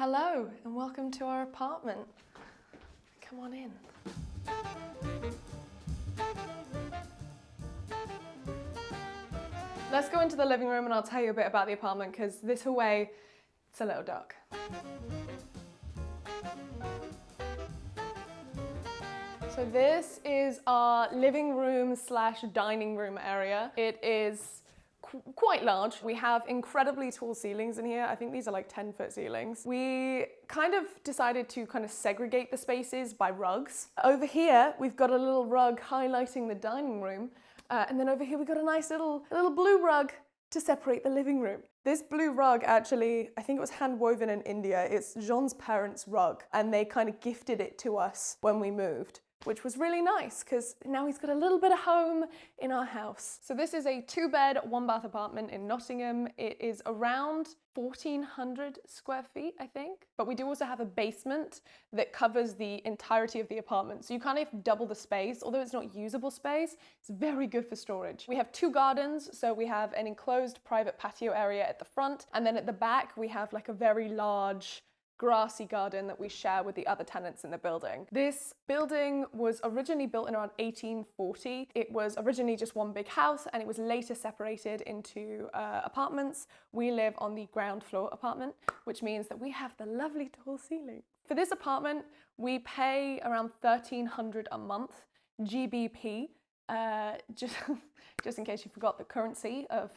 Hello and welcome to our apartment. Come on in. Let's go into the living room and I'll tell you a bit about the apartment because this away, it's a little dark. So this is our living room slash dining room area. It is quite large. We have incredibly tall ceilings in here. I think these are like 10-foot ceilings. We kind of decided to kind of segregate the spaces by rugs. Over here, we've got a little rug highlighting the dining room. And then over here, we've got a nice little blue rug to separate the living room. This blue rug actually, I think it was hand woven in India. It's Jean's parents' rug and they kind of gifted it to us when we moved, which was really nice because now he's got a little bit of home in our house. So this is a 2-bed, 1-bath apartment in Nottingham. It is around 1,400 square feet, I think. But we do also have a basement that covers the entirety of the apartment. So you kind of double the space, although it's not usable space, it's very good for storage. We have 2 gardens. So we have an enclosed private patio area at the front. And then at the back, we have like a very large grassy garden that we share with the other tenants in the building. This building was originally built in around 1840. It was originally just one big house and it was later separated into apartments. We live on the ground floor apartment, which means that we have the lovely tall ceiling. For this apartment, we pay around 1,300 a month, GBP, just in case you forgot the currency of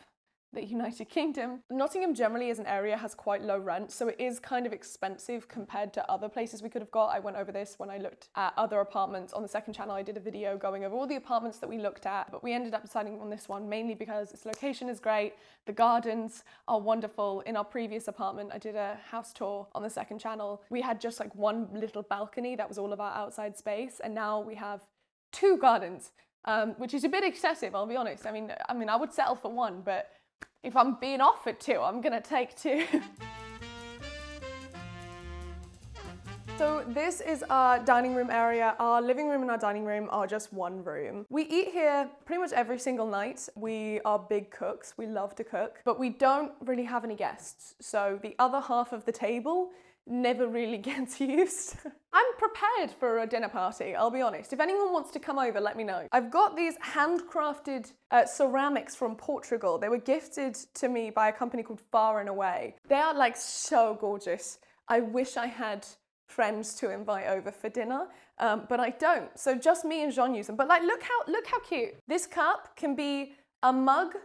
the United Kingdom. Nottingham generally as an area has quite low rent, so it is kind of expensive compared to other places we could have got. I went over this when I looked at other apartments on the second channel. I did a video going over all the apartments that we looked at, but we ended up deciding on this one mainly because its location is great, the gardens are wonderful. In our previous apartment, I did a house tour on the second channel. We had just like one little balcony, that was all of our outside space, and now we have 2 gardens, which is a bit excessive, I'll be honest. I mean, I would settle for 1, but if I'm being offered 2, I'm gonna take 2. So this is our dining room area. Our living room and our dining room are just one room. We eat here pretty much every single night. We are big cooks, we love to cook, but we don't really have any guests. So the other half of the table never really gets used. I'm prepared for a dinner party, I'll be honest. If anyone wants to come over, let me know. I've got these handcrafted ceramics from Portugal. They were gifted to me by a company called Far and Away. They are like so gorgeous. I wish I had friends to invite over for dinner, but I don't. So just me and Jean use them. But like, look how cute. This cup can be a mug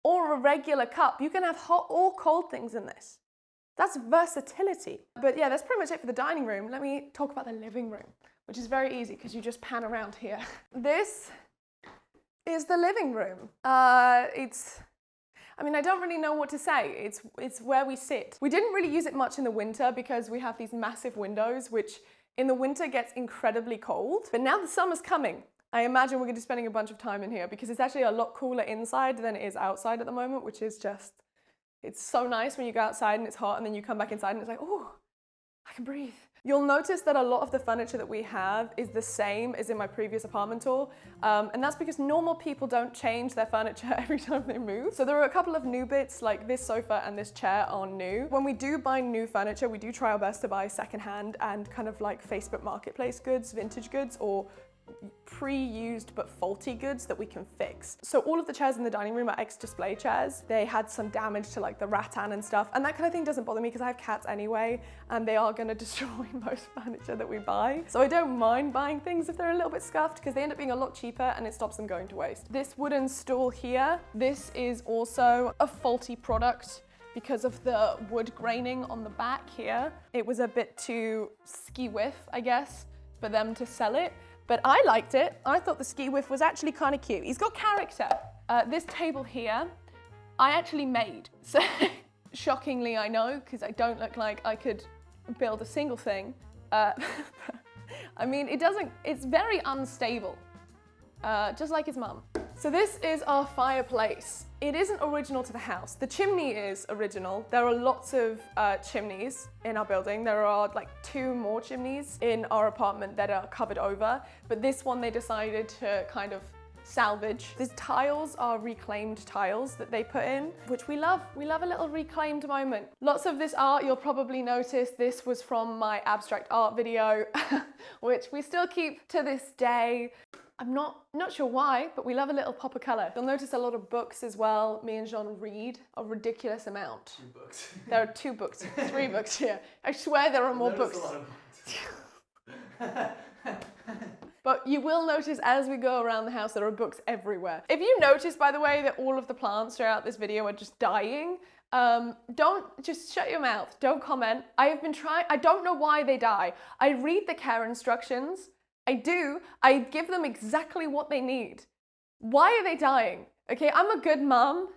or a regular cup. You can have hot or cold things in this. That's versatility. But yeah, that's pretty much it for the dining room. Let me talk about the living room, which is very easy because you just pan around here. This is the living room. I don't really know what to say. It's where we sit. We didn't really use it much in the winter because we have these massive windows, which in the winter gets incredibly cold. But now the summer's coming. I imagine we're going to be spending a bunch of time in here because it's actually a lot cooler inside than it is outside at the moment, which is just, it's so nice when you go outside and it's hot and then you come back inside and it's like, oh, I can breathe. You'll notice that a lot of the furniture that we have is the same as in my previous apartment tour. And that's because normal people don't change their furniture every time they move. So there are a couple of new bits, like this sofa and this chair are new. When we do buy new furniture, we do try our best to buy secondhand and kind of like Facebook Marketplace goods, vintage goods, or pre-used but faulty goods that we can fix. So all of the chairs in the dining room are ex-display chairs. They had some damage to like the rattan and stuff, and that kind of thing doesn't bother me because I have cats anyway and they are going to destroy most furniture that we buy. So I don't mind buying things if they're a little bit scuffed because they end up being a lot cheaper and it stops them going to waste. This wooden stool here, this is also a faulty product because of the wood graining on the back here. It was a bit too ski whiff, I guess, for them to sell it. But I liked it. I thought the ski whiff was actually kind of cute. He's got character. This table here, I actually made. So shockingly, I know, because I don't look like I could build a single thing. I mean, it's very unstable, just like his mum. So this is our fireplace. It isn't original to the house. The chimney is original. There are lots of chimneys in our building. There are like 2 more chimneys in our apartment that are covered over. But this one they decided to kind of salvage. These tiles are reclaimed tiles that they put in, which we love. We love a little reclaimed moment. Lots of this art, you'll probably notice this was from my abstract art video, which we still keep to this day. I'm not sure why, but we love a little pop of color. You'll notice a lot of books as well. Me and Jean read a ridiculous amount. 2 books. There are 2 books, 3 books here. I swear there are more books. A lot of books. But you will notice as we go around the house, there are books everywhere. If you notice, by the way, that all of the plants throughout this video are just dying, just shut your mouth, don't comment. I have been trying, I don't know why they die. I read the care instructions, I do, I give them exactly what they need. Why are they dying? Okay, I'm a good mom.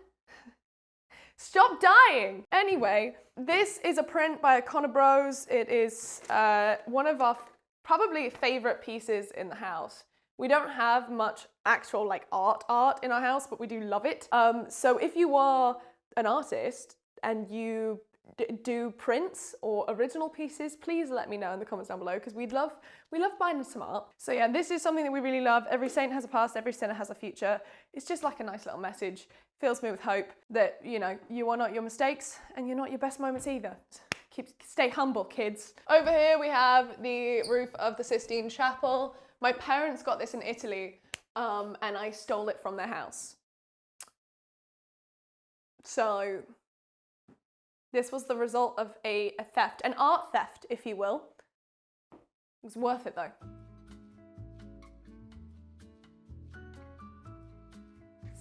Stop dying! Anyway, this is a print by Connor Bros. It is one of our probably favorite pieces in the house. We don't have much actual like art in our house, but we do love it. So if you are an artist and you do prints or original pieces, please let me know in the comments down below, because we love buying some art. So yeah, this is something that we really love. Every saint has a past, every sinner has a future. It's just like a nice little message. Fills me with hope that, you know, you are not your mistakes and you're not your best moments either. Stay humble, kids. Over here we have the roof of the Sistine Chapel. My parents got this in Italy, and I stole it from their house. So this was the result of a theft, an art theft, if you will. It was worth it though.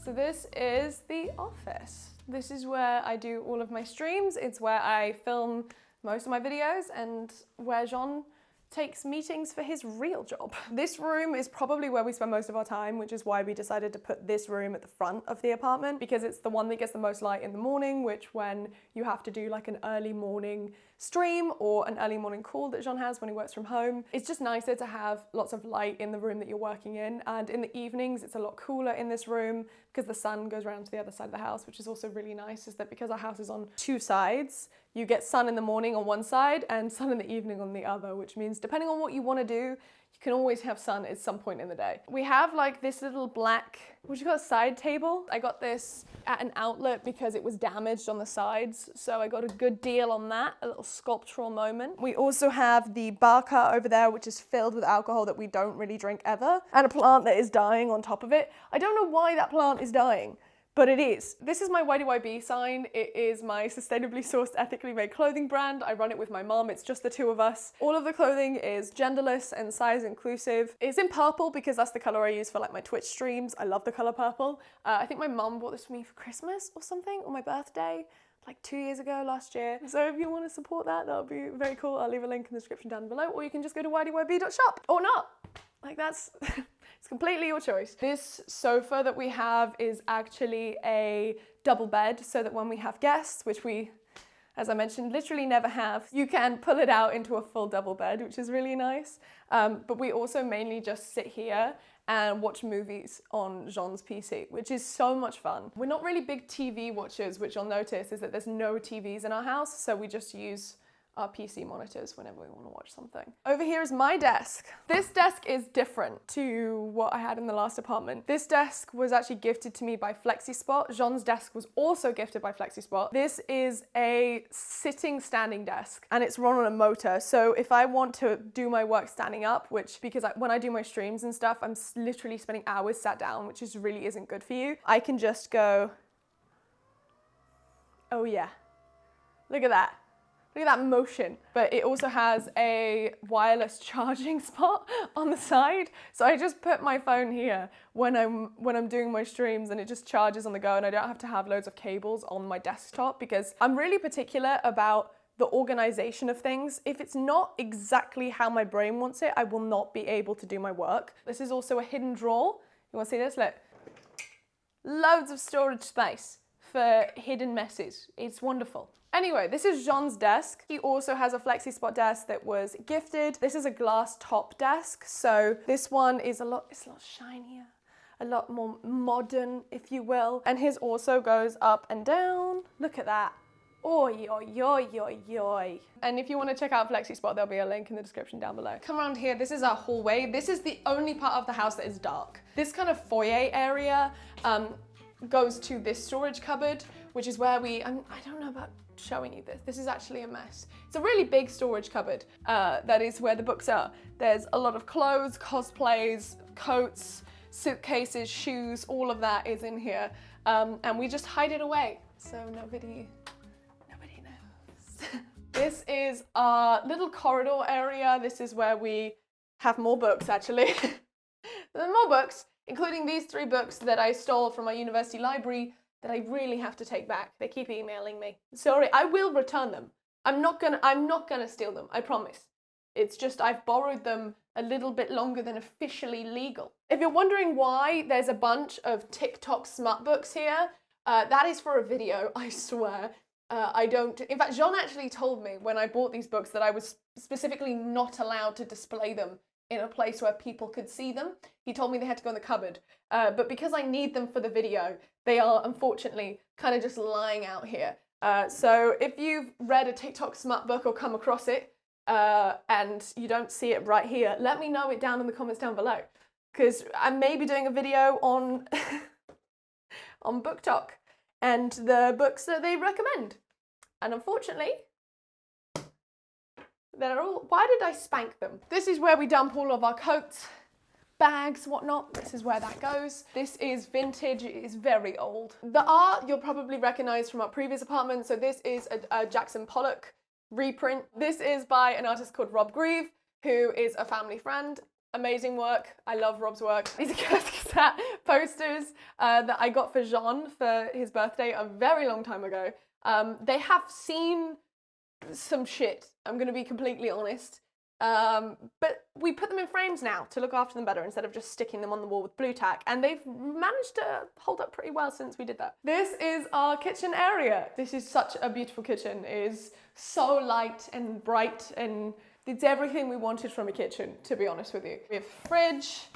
So this is the office. This is where I do all of my streams. It's where I film most of my videos and where Jean takes meetings for his real job. This room is probably where we spend most of our time, which is why we decided to put this room at the front of the apartment, because it's the one that gets the most light in the morning, which when you have to do like an early morning stream or an early morning call that Jean has when he works from home, it's just nicer to have lots of light in the room that you're working in. And in the evenings, it's a lot cooler in this room because the sun goes around to the other side of the house, which is also really nice, is that because our house is on 2 sides, you get sun in the morning on one side and sun in the evening on the other, which means depending on what you want to do, you can always have sun at some point in the day. We have like this little black, what do you call it, side table. I got this at an outlet because it was damaged on the sides, so I got a good deal on that, a little sculptural moment. We also have the bar cart over there, which is filled with alcohol that we don't really drink ever, and a plant that is dying on top of it. I don't know why that plant is dying, but it is. This is my YDYB sign. It is my sustainably sourced, ethically made clothing brand. I run it with my mom. It's just the 2 of us. All of the clothing is genderless and size inclusive. It's in purple because that's the color I use for like my Twitch streams. I love the color purple. I think my mom bought this for me for Christmas or something, or my birthday, like 2 years ago, last year. So if you want to support that, that'll be very cool. I'll leave a link in the description down below, or you can just go to ydyb.shop or not. Like that's, it's completely your choice. This sofa that we have is actually a double bed, so that when we have guests, which we, as I mentioned, literally never have, you can pull it out into a full double bed, which is really nice. But we also mainly just sit here and watch movies on Jean's PC, which is so much fun. We're not really big TV watchers, which you'll notice is that there's no TVs in our house, so we just use our PC monitors whenever we want to watch something. Over here is my desk. This desk is different to what I had in the last apartment. This desk was actually gifted to me by FlexiSpot. Jean's desk was also gifted by FlexiSpot. This is a sitting standing desk and it's run on a motor. So if I want to do my work standing up, which because when I do my streams and stuff, I'm literally spending hours sat down, which is really isn't good for you. I can just go, oh yeah, look at that. Look at that motion. But it also has a wireless charging spot on the side. So I just put my phone here when I'm doing my streams, and it just charges on the go, and I don't have to have loads of cables on my desktop, because I'm really particular about the organization of things. If it's not exactly how my brain wants it, I will not be able to do my work. This is also a hidden drawer. You want to see this? Look. Loads of storage space for hidden messes. It's wonderful. Anyway, this is Jean's desk. He also has a FlexiSpot desk that was gifted. This is a glass top desk. So this one is it's a lot shinier, a lot more modern, if you will. And his also goes up and down. Look at that. Oi, oi, oi, oi, oi. And if you want to check out FlexiSpot, there'll be a link in the description down below. Come around here, this is our hallway. This is the only part of the house that is dark. This kind of foyer area goes to this storage cupboard, which is where I don't know about showing you this. This is actually a mess. It's a really big storage cupboard. That is where the books are. There's a lot of clothes, cosplays, coats, suitcases, shoes, all of that is in here. And we just hide it away, so nobody knows. This is our little corridor area. This is where we have more books, actually. There are more books, including these 3 books that I stole from my university library that I really have to take back. They keep emailing me. Sorry, I will return them. I'm not gonna steal them, I promise. It's just I've borrowed them a little bit longer than officially legal. If you're wondering why there's a bunch of TikTok smut books here, that is for a video, I swear. In fact, Jean actually told me when I bought these books that I was specifically not allowed to display them in a place where people could see them. He told me they had to go in the cupboard. But because I need them for the video, they are unfortunately kind of just lying out here. So if you've read a TikTok smut book or come across it, and you don't see it right here, let me know it down in the comments down below. Because I may be doing a video on, on Book Talk and the books that they recommend. And unfortunately, they're all, why did I spank them? This is where we dump all of our coats, bags, whatnot. This is where that goes. This is vintage, it is very old. The art you'll probably recognize from our previous apartment. So this is a Jackson Pollock reprint. This is by an artist called Rob Grieve, who is a family friend. Amazing work. I love Rob's work. These are Cat posters that I got for Jean for his birthday a very long time ago. They have seen some shit, I'm gonna be completely honest. But we put them in frames now to look after them better instead of just sticking them on the wall with blue tack, and they've managed to hold up pretty well since we did that. This is our kitchen area. This is such a beautiful kitchen. It is so light and bright, and it's everything we wanted from a kitchen, to be honest with you. We have a fridge,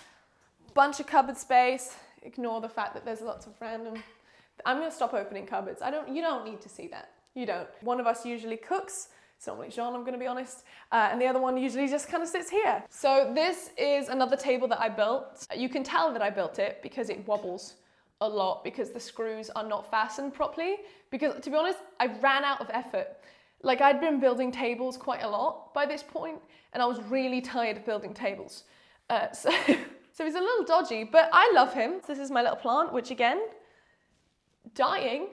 bunch of cupboard space. Ignore the fact that there's lots of random... I'm gonna stop opening cupboards. You don't need to see that. You don't. One of us usually cooks. It's normally Jean, I'm gonna be honest. And the other one usually just kind of sits here. So this is another table that I built. You can tell that I built it because it wobbles a lot because the screws are not fastened properly. Because to be honest, I ran out of effort. Like I'd been building tables quite a lot by this point, and I was really tired of building tables. So he's a little dodgy, but I love him. This is my little plant, which again, dying.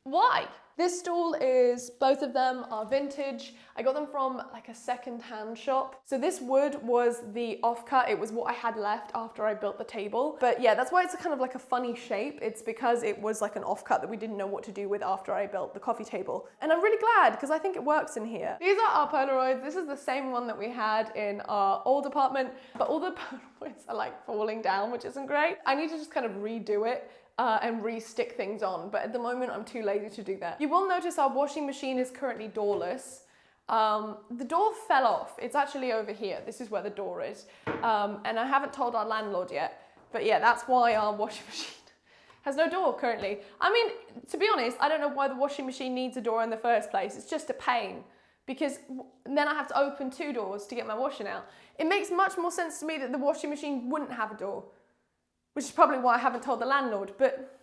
Why? This stool is, both of them are vintage. I got them from like a second-hand shop. So this wood was the offcut. It was what I had left after I built the table. But yeah, that's why it's kind of like a funny shape. It's because it was like an offcut that we didn't know what to do with after I built the coffee table. And I'm really glad because I think it works in here. These are our Polaroids. This is the same one that we had in our old apartment, but all the Polaroids are like falling down, which isn't great. I need to just kind of redo it. And re-stick things on, but at the moment I'm too lazy to do that. You will notice our washing machine is currently doorless. The door fell off. It's actually over here. This is where the door is. And I haven't told our landlord yet, but yeah, that's why our washing machine has no door currently. I mean, to be honest, I don't know why the washing machine needs a door in the first place. It's just a pain because then I have to open 2 doors to get my washing out. It makes much more sense to me that the washing machine wouldn't have a door, which is probably why I haven't told the landlord, but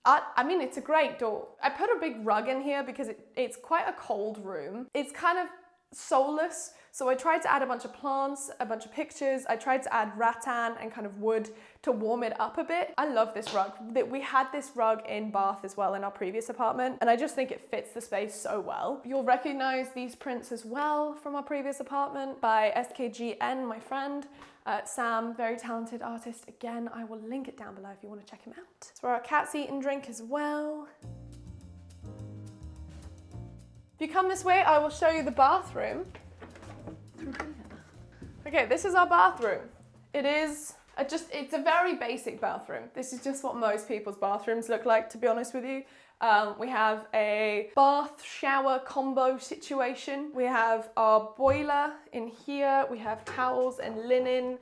I mean, it's a great door. I put a big rug in here because it's quite a cold room. It's kind of soulless, so I tried to add a bunch of plants, a bunch of pictures. I tried to add rattan and kind of wood to warm it up a bit. I love this rug. We had this rug in Bath as well in our previous apartment, and I just think it fits the space so well. You'll recognize these prints as well from our previous apartment by SKGN, my friend. Sam, very talented artist. Again, I will link it down below if you want to check him out. It's where our cats eat and drink as well. If you come this way, I will show you the bathroom. Okay, this is our bathroom. It is it's a very basic bathroom. This is just what most people's bathrooms look like, to be honest with you. We have a bath shower combo situation. We have our boiler in here. We have towels and linen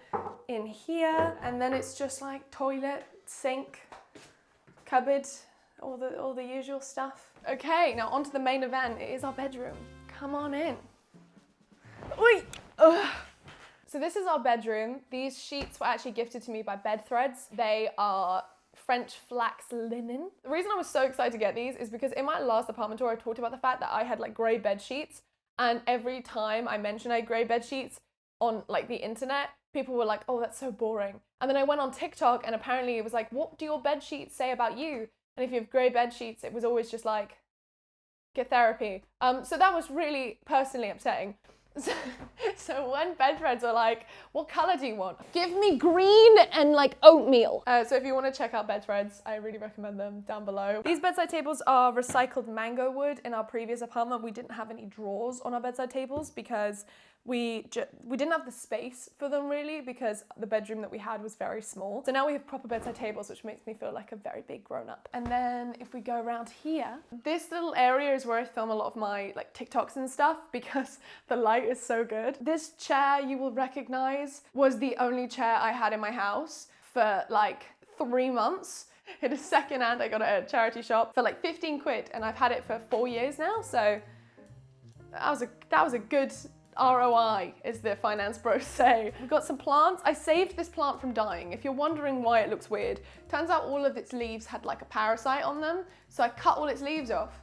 in here. And then it's just like toilet, sink, cupboard. all the usual stuff. Okay, now on to the main event. It is our bedroom. Come on in. Oi! Ugh. So this is our bedroom. These sheets were actually gifted to me by Bed Threads. They are French flax linen. The reason I was so excited to get these is because in my last apartment tour, I talked about the fact that I had like grey bed sheets, and every time I mentioned I had grey bed sheets on like the internet, people were like, oh, that's so boring. And then I went on TikTok and apparently it was like, what do your bed sheets say about you? And if you have grey bed sheets, it was always just like, get therapy. So that was really personally upsetting. So when Bed Threads are like, what color do you want? Give me green and like oatmeal. So if you want to check out Bed Threads, I really recommend them down below. These bedside tables are recycled mango wood. In our previous apartment, we didn't have any drawers on our bedside tables because we didn't have the space for them really, because the bedroom that we had was very small. So now we have proper bedside tables, which makes me feel like a very big grown up. And then if we go around here, this little area is where I film a lot of my like TikToks and stuff because the light is so good. This chair you will recognize was the only chair I had in my house for like 3 months. It is secondhand. I got it at a charity shop for like 15 quid and I've had it for 4 years now. So that was a good ROI, as the finance bros say. We've got some plants. I saved this plant from dying. If you're wondering why it looks weird, turns out all of its leaves had like a parasite on them. So I cut all its leaves off.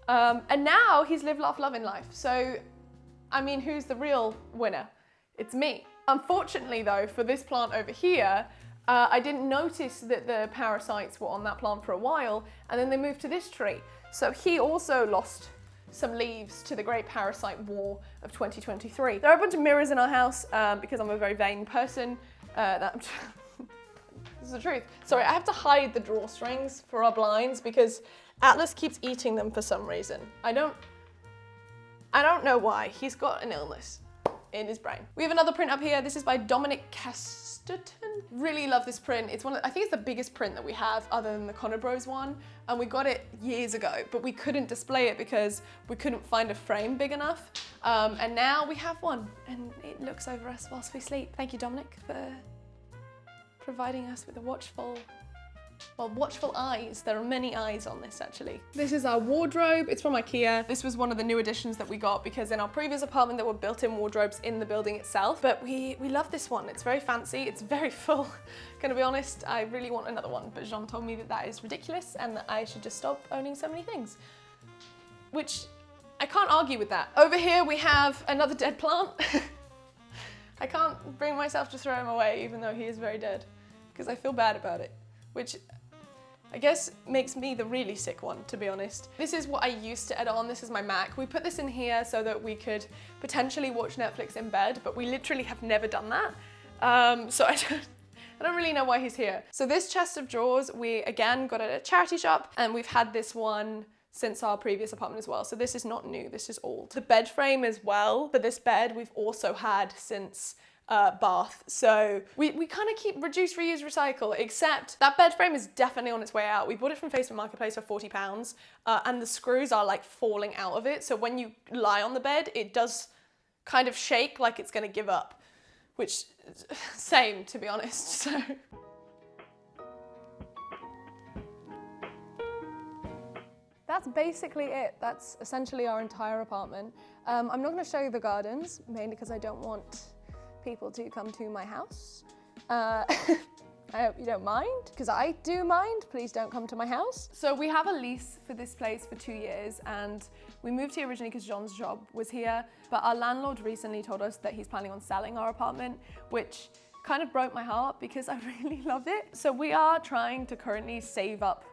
And now he's lived, laugh, love in life. So, I mean, who's the real winner? It's me. Unfortunately though, for this plant over here, I didn't notice that the parasites were on that plant for a while, and then they moved to this tree. So he also lost some leaves to the great parasite war of 2023. There are a bunch of mirrors in our house because I'm a very vain person. This is the truth. Sorry, I have to hide the drawstrings for our blinds because Atlas keeps eating them for some reason. I don't know why. He's got an illness in his brain. We have another print up here. This is by Dominic Casterton. Really love this print. It's I think it's the biggest print that we have other than the Connor Bros one. And we got it years ago, but we couldn't display it because we couldn't find a frame big enough. And now we have one and it looks over us whilst we sleep. Thank you, Dominic, for providing us with a watchful eyes. There are many eyes on this actually. This is our wardrobe. It's from IKEA. This was one of the new additions that we got because in our previous apartment there were built-in wardrobes in the building itself. But we love this one. It's very fancy. It's very full. Gonna be honest, I really want another one, but Jean told me that that is ridiculous and that I should just stop owning so many things. Which I can't argue with that. Over here we have another dead plant. I can't bring myself to throw him away even though he is very dead because I feel bad about it, which I guess makes me the really sick one, to be honest. This is what I used to edit on. This is my Mac. We put this in here so that we could potentially watch Netflix in bed, but we literally have never done that. So I don't really know why he's here. So this chest of drawers, we again got it at a charity shop, and we've had this one since our previous apartment as well. So this is not new, this is old. The bed frame as well, for this bed, we've also had since Bath. So we kind of keep reduce, reuse, recycle, except that bed frame is definitely on its way out. We bought it from Facebook Marketplace for £40 and the screws are like falling out of it. So when you lie on the bed, it does kind of shake like it's gonna give up, which same to be honest, so. That's basically it. That's essentially our entire apartment. I'm not gonna show you the gardens, mainly because I don't want people to come to my house. I hope you don't mind, because I do mind. Please don't come to my house. So we have a lease for this place for 2 years, and we moved here originally because John's job was here, but our landlord recently told us that he's planning on selling our apartment, which kind of broke my heart because I really love it. So we are trying to currently save up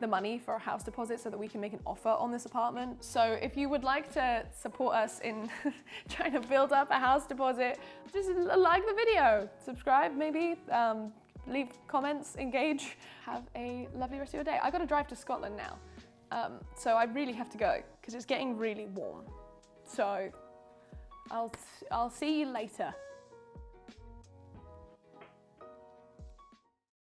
the money for a house deposit so that we can make an offer on this apartment. So if you would like to support us in trying to build up a house deposit, just like the video, subscribe maybe, leave comments, engage. Have a lovely rest of your day. I gotta drive to Scotland now. So I really have to go because it's getting really warm. So I'll see you later.